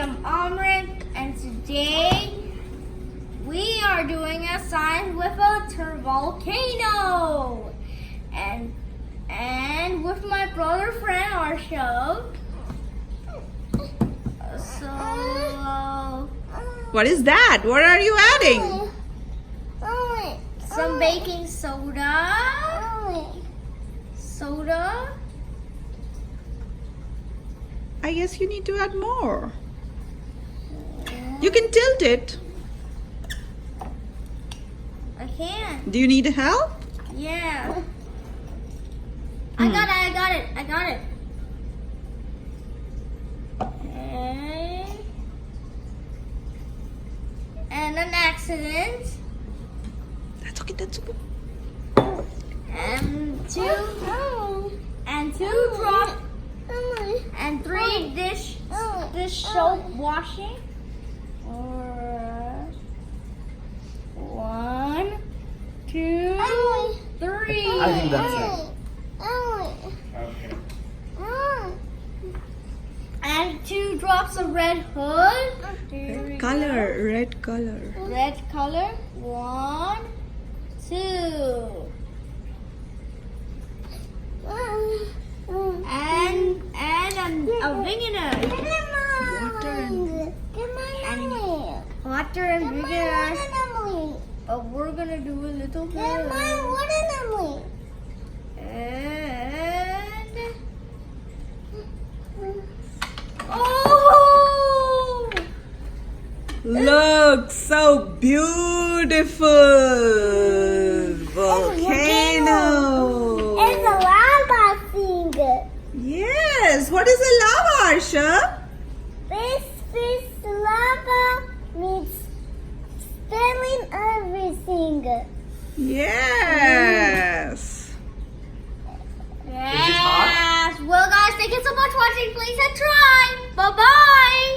am Amrit, and today we are doing a science with a volcano, and with my brother friend Aarshabh. So What is that? What are you adding? some baking soda. I guess you need to add more. You can tilt it. I can. Do you need help? Yeah. I got it. And an accident. That's okay. That's okay. And two drop. And three dish soap washing. Or 1, 2, 3. I think that's it. Okay. And 2 drops of red hood. Red color. 1, 2. And a vinegar. Water and vinegar. But we're gonna do a little bit. And oh! Look, so beautiful. Volcano. It's a lava thing. Yes. What is a lava, Aarshabh? This lava means spilling everything. Yes. Yes. Well, guys, thank you so much for watching. Please try. Bye-bye.